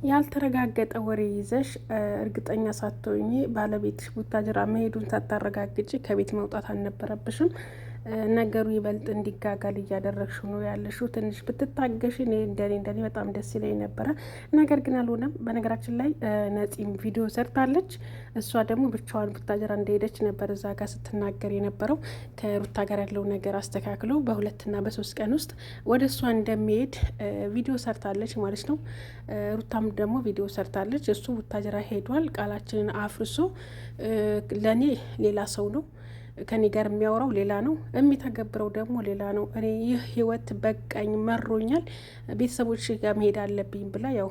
ያልተረጋገጠ ወሬ ይዘሽ እርግጠኛ ሳትሆኚ ባለቤትሽ ቡታጅራ መሄዱን ሳታረጋግጪ ከቤት መውጣት አልነበረብሽም። ነገሩ ይበልጥ እንዲጋጋል እያደረግሽው ነው ያለሽው። ትንሽ ብትታገሽ እንደኔ በጣም ደስ ይለኝ ነበረ። ነገር ግን አልሆነም። በነገራችን ላይ ነፂም ቪዲዮ ሰርታለች። እሷ ደግሞ ብቻዋን ቡታጅራ እንደሄደች ነበር እዛ ጋር ስትናገር የነበረው። ከሩታ ጋር ያለው ነገር አስተካክሎ በ2 እና በ3 ቀን ውስጥ ወደ እሷ እንደሚሄድ ቪዲዮ ሰርታለች ማለት ነው። ሩታም ደግሞ ቪዲዮ ሰርታለች። እሱ ቡታጅራ ሄዷል፣ ቃላችንን አፍርሶ ለእኔ ሌላ ሰው ነው፣ ከኔ ጋር የሚያወራው ሌላ ነው፣ የሚተገብረው ደግሞ ሌላ ነው። እኔ ይህ ህይወት በቃኝ፣ መሮኛል፣ ቤተሰቦች ጋር መሄድ አለብኝ ብላ ያው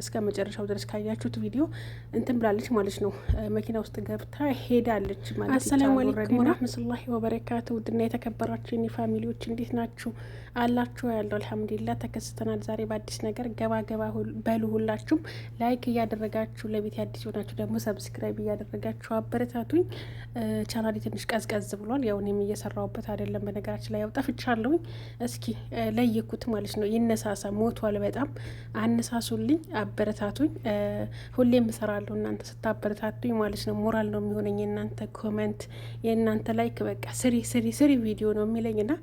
እስከ መጨረሻው ድረስ ካያችሁት ቪዲዮ እንትን ብላለች ማለት ነው። መኪና ውስጥ ገብታ ሄዳለች ማለት። አሰላሙ አለይኩም ወራህመቱላሂ ወበረካቱ። ውድና የተከበራችሁ የኔ ፋሚሊዎች እንዴት ናችሁ? አላችሁ ያለው አልሐምዱሊላህ። ተከስተናል ዛሬ በአዲስ ነገር። ገባ ገባ በሉ ሁላችሁም ላይክ እያደረጋችሁ፣ ለቤት አዲስ ሆናችሁ ደግሞ ሰብስክራይብ እያደረጋችሁ አበረታቱኝ። ቻናሌ ትንሽ ቀዝቀዝ ብሏል። ያው እኔም እየሰራሁበት አይደለም። በነገራችን ላይ ያው ጠፍቻለሁኝ። እስኪ ለይኩት ማለት ነው። ይነሳሳ፣ ሞቷል። በጣም አነሳሱልኝ፣ አበረታቱኝ። ሁሌም እሰራለሁ እናንተ ስታበረታቱኝ ማለት ነው። ሞራል ነው የሚሆነኝ የእናንተ ኮመንት፣ የእናንተ ላይክ። በቃ ስሪ ቪዲዮ ነው የሚለኝ ና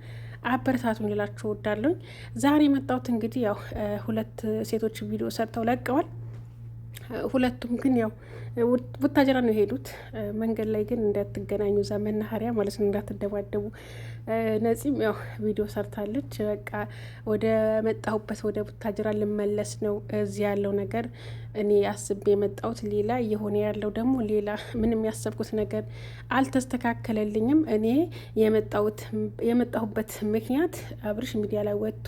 አበረታቱኝ ልላችሁ እወዳለሁኝ። ዛሬ የመጣሁት እንግዲህ ያው 2 ሴቶች ቪዲዮ ሰርተው ለቀዋል። ሁለቱም ግን ያው ቡታጀራ ነው የሄዱት። መንገድ ላይ ግን እንዳትገናኙ እዛ መናኸሪያ ማለት ነው፣ እንዳትደባደቡ። ነፂም ያው ቪዲዮ ሰርታለች። በቃ ወደ መጣሁበት ወደ ቡታጀራ ልመለስ ነው። እዚህ ያለው ነገር እኔ አስቤ የመጣሁት ሌላ፣ እየሆነ ያለው ደግሞ ሌላ። ምንም ያሰብኩት ነገር አልተስተካከለልኝም። እኔ የመጣሁበት ምክንያት አብርሽ ሚዲያ ላይ ወጥቶ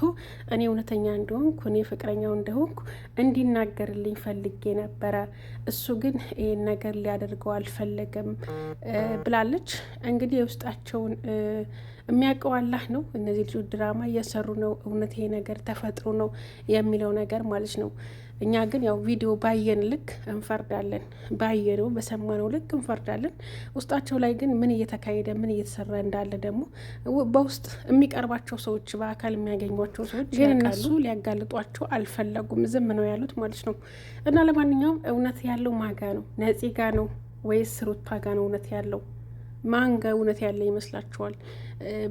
እኔ እውነተኛ እንደሆንኩ፣ እኔ ፍቅረኛው እንደሆንኩ እንዲናገርልኝ ፈልጌ ነበረ። እሱ ግን ይህን ነገር ሊያደርገው አልፈለገም ብላለች። እንግዲህ የውስጣቸውን የሚያውቀው አላህ ነው። እነዚህ ልጆች ድራማ እየሰሩ ነው፣ እውነት ይሄ ነገር ተፈጥሮ ነው የሚለው ነገር ማለት ነው። እኛ ግን ያው ቪዲዮ ባየን ልክ እንፈርዳለን፣ ባየነው በሰማነው ልክ እንፈርዳለን። ውስጣቸው ላይ ግን ምን እየተካሄደ ምን እየተሰራ እንዳለ ደግሞ በውስጥ የሚቀርባቸው ሰዎች፣ በአካል የሚያገኟቸው ሰዎች ግን እነሱ ሊያጋልጧቸው አልፈለጉም፣ ዝም ነው ያሉት ማለት ነው። እና ለማንኛውም እውነት ያለው ማጋ ነው? ነፂ ጋ ነው ወይስ ሩታ ጋ ነው እውነት ያለው? ማን ጋ እውነት ያለ ይመስላችኋል?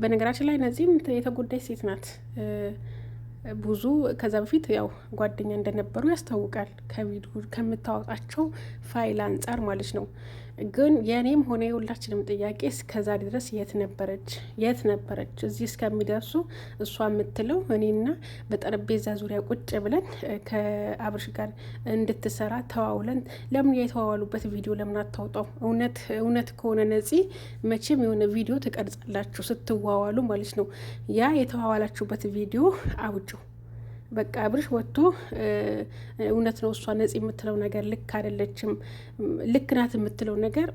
በነገራችን ላይ ነፂም የተጎዳች ሴት ናት። ብዙ ከዛ በፊት ያው ጓደኛ እንደነበሩ ያስታውቃል፣ ከቪዲዮ ከምታወጣቸው ፋይል አንጻር ማለት ነው። ግን የእኔም ሆነ የሁላችንም ጥያቄ እስከዛ ድረስ የት ነበረች? እዚህ እስከሚደርሱ እሷ የምትለው እኔና በጠረጴዛ ዙሪያ ቁጭ ብለን ከአብርሽ ጋር እንድትሰራ ተዋውለን፣ ለምን የተዋዋሉበት ቪዲዮ ለምን አታውጣው? እውነት ከሆነ ነፂ መቼም የሆነ ቪዲዮ ትቀርጻላችሁ ስትዋዋሉ ማለት ነው። ያ የተዋዋላችሁበት ቪዲዮ አውጩ። በቃ አብርሽ ወጥቶ እውነት ነው እሷ ነፂ የምትለው ነገር ልክ አይደለችም፣ ልክ ናት የምትለው ነገር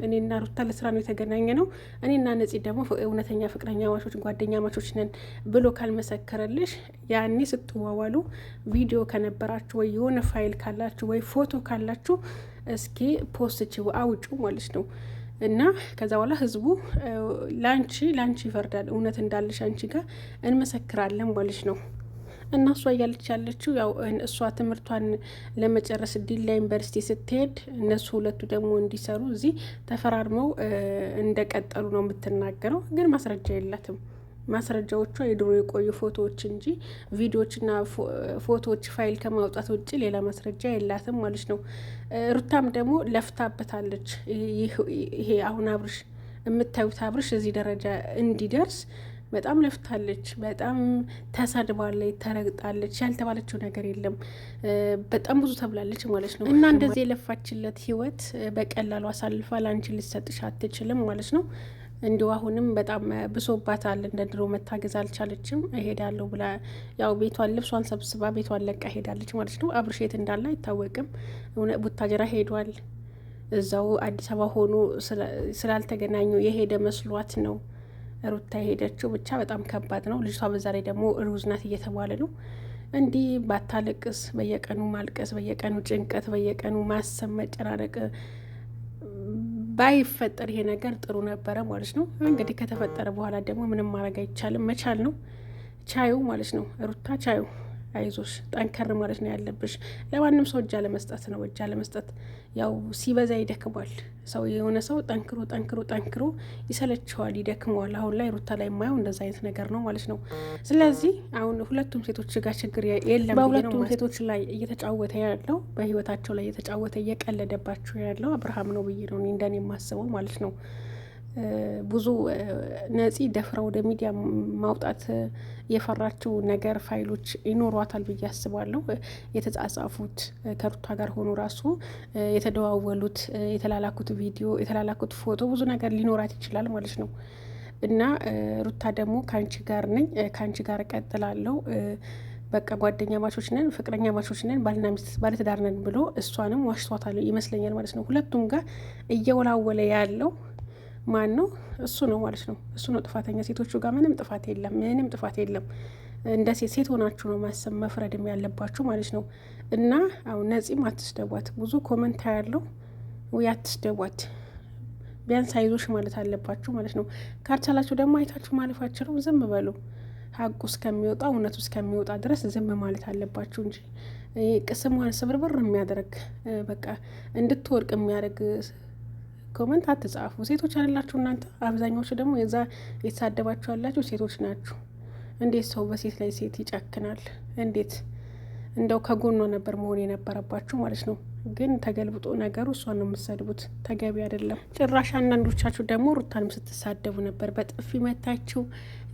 እኔና ሩታ ለስራ ነው የተገናኘ ነው፣ እኔና ነፂ ደግሞ እውነተኛ ፍቅረኛ ማቾች ጓደኛ ማቾች ነን ብሎ ካልመሰከረልሽ፣ ያኔ ስትዋዋሉ ቪዲዮ ከነበራችሁ ወይ የሆነ ፋይል ካላችሁ ወይ ፎቶ ካላችሁ እስኪ ፖስት አውጩ ማለት ነው። እና ከዛ በኋላ ህዝቡ ላንቺ ይፈርዳል። እውነት እንዳለሽ አንቺ ጋር እንመሰክራለን ማለት ነው። እና እሷ እያለች ያለችው ያው እሷ ትምህርቷን ለመጨረስ ዲላ ዩኒቨርሲቲ ስትሄድ እነሱ ሁለቱ ደግሞ እንዲሰሩ እዚህ ተፈራርመው እንደቀጠሉ ነው የምትናገረው። ግን ማስረጃ የላትም። ማስረጃዎቿ የድሮ የቆዩ ፎቶዎች እንጂ ቪዲዮዎችና ፎቶዎች ፋይል ከማውጣት ውጭ ሌላ ማስረጃ የላትም ማለት ነው። ሩታም ደግሞ ለፍታበታለች። ይሄ አሁን አብርሽ የምታዩት አብርሽ እዚህ ደረጃ እንዲደርስ በጣም ለፍታለች። በጣም ተሳድባለች፣ ተረግጣለች። ያልተባለችው ነገር የለም። በጣም ብዙ ተብላለች ማለት ነው። እና እንደዚህ የለፋችለት ህይወት በቀላሉ አሳልፋ ለአንቺ ልትሰጥሽ አትችልም ማለት ነው። እንዲሁ አሁንም በጣም ብሶባታል። እንደ ድሮ መታገዝ አልቻለችም። እሄዳለሁ ብላ ያው ቤቷን ልብሷን ሰብስባ ቤቷን ለቃ ሄዳለች ማለት ነው። አብርሽ የት እንዳለ አይታወቅም። ቡታጀራ ሄዷል። እዛው አዲስ አበባ ሆኖ ስላልተገናኙ የሄደ መስሏት ነው ሩታ የሄደችው። ብቻ በጣም ከባድ ነው። ልጅቷ በዛ ላይ ደግሞ ሩዝ ናት እየተባለ ነው። እንዲህ ባታለቅስ፣ በየቀኑ ማልቀስ፣ በየቀኑ ጭንቀት፣ በየቀኑ ማሰብ፣ መጨናነቅ ባይፈጠር ይሄ ነገር ጥሩ ነበረ ማለት ነው። እንግዲህ ከተፈጠረ በኋላ ደግሞ ምንም ማድረግ አይቻልም። መቻል ነው። ቻዩ ማለት ነው። ሩታ ቻዩ አይዞሽ ጠንከር ማለት ነው ያለብሽ። ለማንም ሰው እጅ አለመስጠት ነው። እጅ አለመስጠት ያው ሲበዛ ይደክሟል። ሰው የሆነ ሰው ጠንክሮ ጠንክሮ ጠንክሮ ይሰለችዋል፣ ይደክመዋል። አሁን ላይ ሩታ ላይ የማየው እንደዛ አይነት ነገር ነው ማለት ነው። ስለዚህ አሁን ሁለቱም ሴቶች ጋር ችግር የለም። በሁለቱም ሴቶች ላይ እየተጫወተ ያለው በህይወታቸው ላይ እየተጫወተ እየቀለደባቸው ያለው አብርሃም ነው ብዬ ነው እንደኔ የማስበው ማለት ነው። ብዙ ነፂ ደፍራ ወደ ሚዲያ ማውጣት የፈራችው ነገር ፋይሎች ይኖሯታል ብዬ አስባለሁ። የተጻጻፉት ከሩታ ጋር ሆኖ ራሱ የተደዋወሉት፣ የተላላኩት ቪዲዮ፣ የተላላኩት ፎቶ ብዙ ነገር ሊኖራት ይችላል ማለት ነው። እና ሩታ ደግሞ ከአንቺ ጋር ነኝ፣ ከአንቺ ጋር እቀጥላለሁ፣ በቃ ጓደኛ ማቾች ነን፣ ፍቅረኛ ማቾች ነን፣ ባልና ሚስት ባለትዳር ነን ብሎ እሷንም ዋሽቷታል ይመስለኛል ማለት ነው። ሁለቱም ጋር እየወላወለ ያለው ማን ነው? እሱ ነው ማለት ነው። እሱ ነው ጥፋተኛ። ሴቶቹ ጋር ምንም ጥፋት የለም፣ ምንም ጥፋት የለም። እንደ ሴት ሆናችሁ ነው ማሰብ መፍረድም ያለባችሁ ማለት ነው። እና አሁን ነፂም አትስደቧት፣ ብዙ ኮመንት ያለው ወይ አትስደቧት፣ ቢያንስ አይዞሽ ማለት አለባችሁ ማለት ነው። ካልቻላችሁ ደግሞ አይታችሁ ማለፋችሁ ነው። ዝም በሉ፣ ሀቁ እስከሚወጣ እውነቱ እስከሚወጣ ድረስ ዝም ማለት አለባችሁ እንጂ ቅስሟን ስብርብር የሚያደርግ በቃ እንድትወርቅ የሚያደርግ ኮመንት አትጻፉ። ሴቶች አይደላችሁ እናንተ? አብዛኛዎቹ ደግሞ የዛ የተሳደባችሁ ያላችሁ ሴቶች ናችሁ። እንዴት ሰው በሴት ላይ ሴት ይጨክናል? እንዴት እንደው ከጎኗ ነበር መሆን የነበረባችሁ ማለት ነው። ግን ተገልብጦ ነገሩ እሷን ነው የምትሰድቡት፣ ተገቢ አይደለም። ጭራሽ አንዳንዶቻችሁ ደግሞ ሩታንም ስትሳደቡ ነበር። በጥፊ መታችሁ፣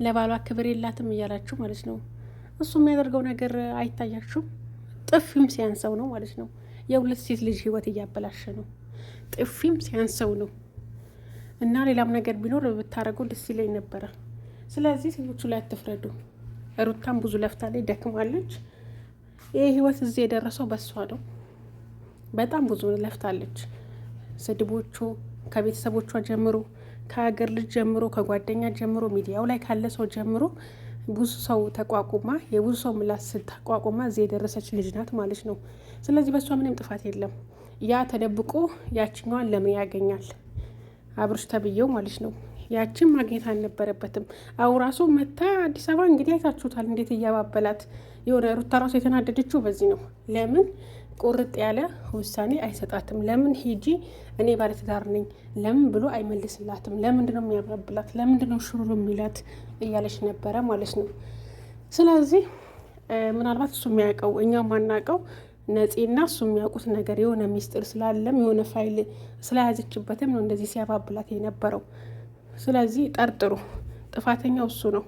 ለባሏ ክብር የላትም እያላችሁ ማለት ነው። እሱ የሚያደርገው ነገር አይታያችሁም? ጥፊም ሲያንሰው ነው ማለት ነው። የሁለት ሴት ልጅ ህይወት እያበላሸ ነው። ጥፊም ሲያንሰው ነው። እና ሌላም ነገር ቢኖር ብታረገው ደስ ይለኝ ነበረ። ስለዚህ ሴቶቹ ላይ አትፍረዱ። ሩታም ብዙ ለፍታለች፣ ደክማለች። ይህ ህይወት እዚህ የደረሰው በሷ ነው። በጣም ብዙ ለፍታለች። ስድቦቹ ከቤተሰቦቿ ጀምሮ፣ ከሀገር ልጅ ጀምሮ፣ ከጓደኛ ጀምሮ፣ ሚዲያው ላይ ካለ ሰው ጀምሮ ብዙ ሰው ተቋቁማ የብዙ ሰው ምላስ ተቋቁማ እዚህ የደረሰች ልጅ ናት ማለት ነው። ስለዚህ በሷ ምንም ጥፋት የለም። ያ ተደብቆ ያችኛዋን ለምን ያገኛል? አብርሽ ተብዬው ማለት ነው። ያችን ማግኘት አልነበረበትም። አሁን ራሱ መታ አዲስ አበባ እንግዲህ አይታችሁታል እንዴት እያባበላት የሆነ ሩታ ራሱ የተናደደችው በዚህ ነው። ለምን ቁርጥ ያለ ውሳኔ አይሰጣትም? ለምን ሂጂ እኔ ባለትዳር ነኝ ለምን ብሎ አይመልስላትም? ለምንድን ነው የሚያባብላት? ለምንድን ነው ሽሩሩ የሚላት እያለች ነበረ ማለት ነው። ስለዚህ ምናልባት እሱ የሚያውቀው እኛም ማናውቀው ነፂና እሱ የሚያውቁት ነገር የሆነ ሚስጥር ስላለም የሆነ ፋይል ስለያዘችበትም ነው እንደዚህ ሲያባብላት የነበረው። ስለዚህ ጠርጥሩ፣ ጥፋተኛው እሱ ነው።